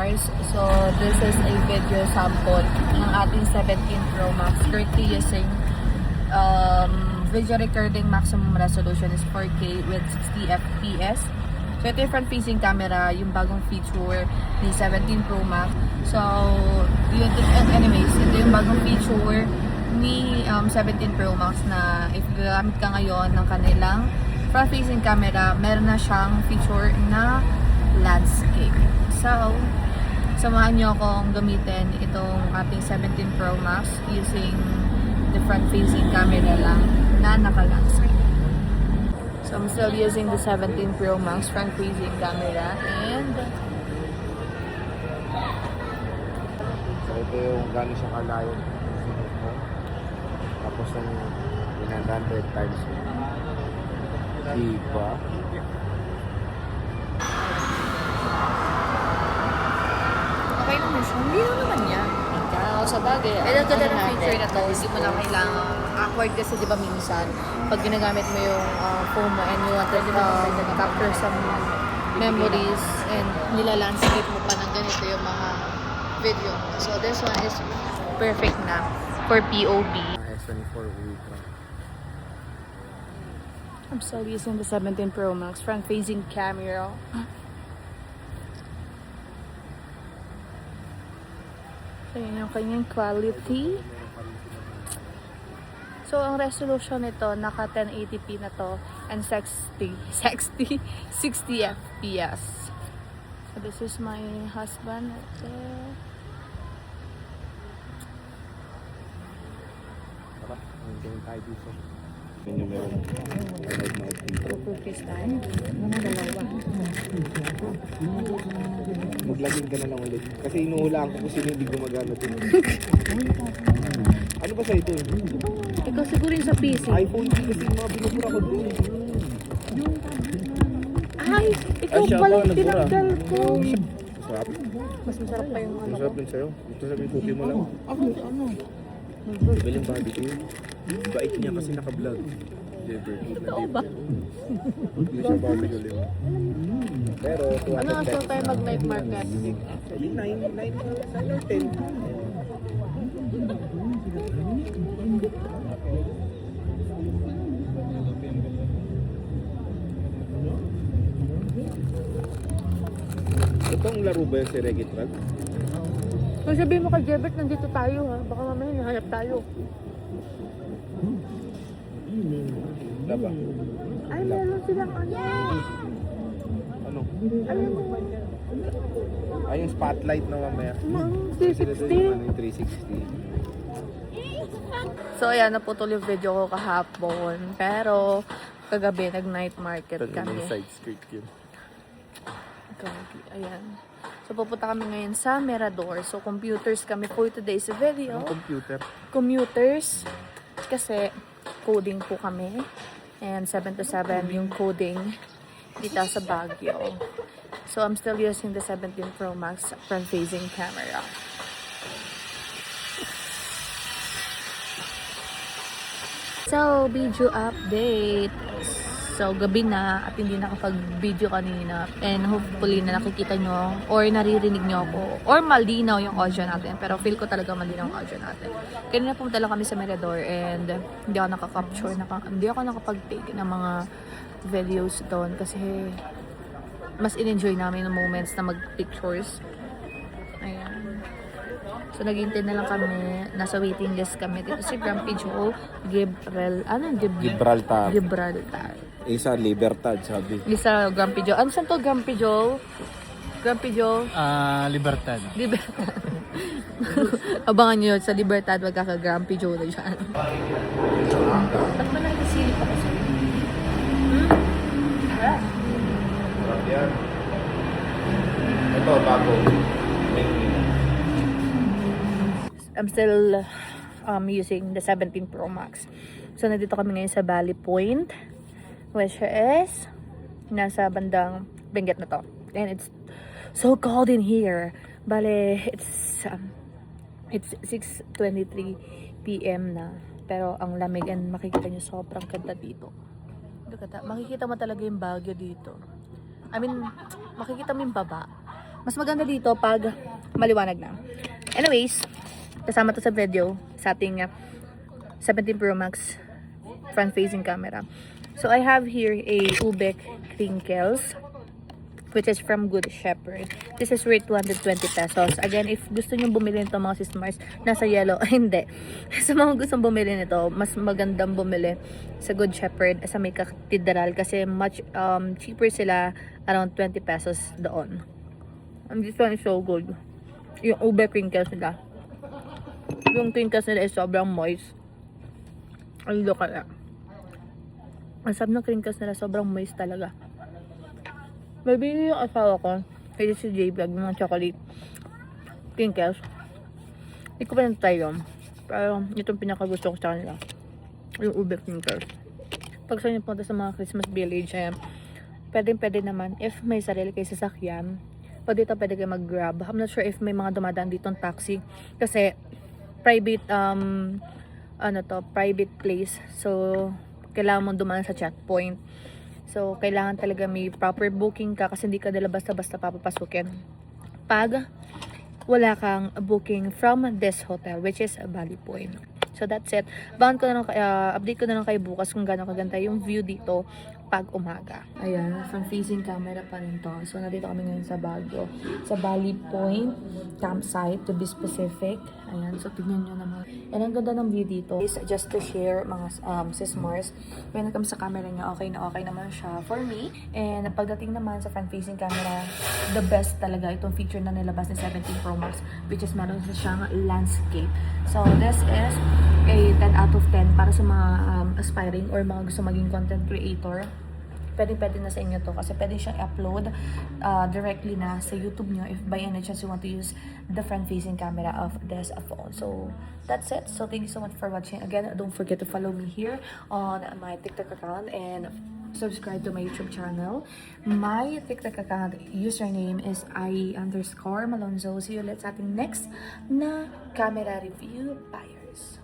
Mars. So this is a video sample ng ating 17 Pro Max. Currently using video recording maximum resolution is 4K with 60 FPS. So ito yung front facing camera, yung bagong feature ni 17 Pro Max. So anyways, ito yung bagong feature ni 17 Pro Max na if gagamit ka ngayon ng kanilang front facing camera, meron na siyang feature na landscape. So, samahan nyo akong gamitin itong ating 17 Pro Max using the front facing camera lang na naka-landscape. So, I'm still using the 17 Pro Max front facing camera and so, ito yung gano'n siya kalayo mo. Tapos yung 100 times mo. Diba? okay naman siya. Hindi naman yan. Oo, sa bagay. Ito ganda ng feature na to, hindi mo na kailangan awkward kasi di ba minsan pag ginagamit mo yung phone mo and you want to capture some memories and nila-landscape mo pa ng ganito yung mga video. So this one is perfect na for POV. S24 Ultra. I'm still using the 17 Pro Max front-facing camera. So yun yung kanyang quality. So ang resolution nito naka 1080p na to and 60 FPS. So this is my husband right there. Tara, hanggang tayo dito. Yun yung meron. Focus tayo. Mga dalawa. Maglagin ka na lang ulit. Kasi inuhulaan ko kung sino hindi gumagana din. Ano ba sa ito? Ikaw siguro yung sa PC. iPhone kasi yung mga binubura ko doon. Ay! Ikaw siya pala ba yung nagbura? tinanggal ko. Masarap. Mas masarap pa yung ano Masarap ko. din sa'yo. Ito sabi yung cookie mo lang. Ano? Diba yung barbecue? Bait niya kasi naka-vlog. Ito ba? Hindi siya barbecue lang. Pero, Ano nga so tayo mag-night market? 9 10. Itong laro ba yung si Reggie Trag? Kung sabihin mo kay Jebert, nandito tayo ha. Baka mamaya nahanap tayo. Laba? Ay, meron silang ano. Ano? Alam mo, Ay, yung spotlight na mamaya. mga Sila doon yung 360. ano, yung 360. So, ayan, naputol yung video ko kahapon. Pero, kagabi, nag-night market kami. side street yun. Gagi, ayan. So, pupunta kami ngayon sa Mirador. So, computers kami for today's video. Ang computer. Commuters. Kasi, coding po kami. And 7 to 7 yung coding dito sa Baguio. So, I'm still using the 17 Pro Max front-facing camera. So, video update. So, gabi na at hindi nakapag-video kanina. And hopefully na nakikita nyo or naririnig nyo ako or malinaw yung audio natin. Pero feel ko talaga malinaw yung audio natin. Kanina pumunta lang kami sa Mirador and hindi ako nakaka-capture, hindi ako nakapag-take ng mga videos doon kasi mas in-enjoy namin yung moments na mag-pictures. Ayan. So, naghihintay na lang kami. Nasa waiting list kami dito si Grumpy Joe. Gibraltar. Gibraltar. Isa, Libertad, sabi. Isa, Grumpy Joe. Ano saan to, Grumpy Joe? Grumpy Joe? Libertad. Libertad. Abangan nyo yun sa Libertad, magkaka-Grumpy Joe na dyan. Ba't ba nagsisilip ako sa'yo? Yan. Ito, bago. I'm still using the 17 Pro Max. So, nandito kami ngayon sa Valley Point, which is nasa bandang Benguet na to. And it's so cold in here. Bale, it's 6:23 p.m. na. Pero ang lamig and makikita nyo sobrang ganda dito. Makikita mo talaga yung Baguio dito. I mean, makikita mo yung baba. Mas maganda dito pag maliwanag na. Anyways, kasama to sa video sa ating 17 Pro Max front-facing camera. So I have here a Ubek Crinkles, which is from Good Shepherd. This is worth 220 pesos. Again, if gusto nyo bumili nito mga sis Mars, nasa yellow, hindi. Sa mga gustong bumili nito, mas magandang bumili sa Good Shepherd sa may katedral kasi much cheaper sila, around 20 pesos doon. And this one is so good. Yung ube crinkles nila. Yung crinkles nila is sobrang moist. Ay, look at that. Ang sarap ng crinkles nila, sobrang moist talaga. Maybe yung asawa ko, kaya si J-Vlog, yung mga chocolate crinkles. Hindi ko pa na-try yun. Pero itong pinakagusto ko sa kanila. Yung ube crinkles. Pag sa inyo punta sa mga Christmas village, pwede naman, if may sarili kayo sasakyan, pwede kayo mag-grab. I'm not sure if may mga dumadaan dito ng taxi. Kasi, private, private place. So, kailangan mo dumaan sa checkpoint. So, kailangan talaga may proper booking ka kasi hindi ka nila basta-basta papapasukin. Pag wala kang booking from this hotel, which is Valley Point. So, that's it. Update ko na lang kayo bukas kung gaano kaganda yung view dito pag umaga. Ayan, front-facing camera pa rin to. So, nandito kami ngayon sa Baguio. Sa Valley Point campsite, to be specific. Ayan, so tignan nyo naman. And ang ganda ng view dito is just to share mga sis Mars. When it comes sa camera niya, okay naman siya for me. And pagdating naman sa front-facing camera, the best talaga itong feature na nilabas ni 17 Pro Max, which is meron siyang landscape. So, this is a 10 out of 10 para sa mga aspiring or mga gusto maging content creator. Pwede na sa inyo to kasi pwede siyang upload directly na sa YouTube nyo if by any chance you want to use the front-facing camera of this phone. So, that's it. So, thank you so much for watching. Again, don't forget to follow me here on my TikTok account and subscribe to my YouTube channel. My TikTok account username is I_Malonzo. See you ulit sa ating next na camera review buyers.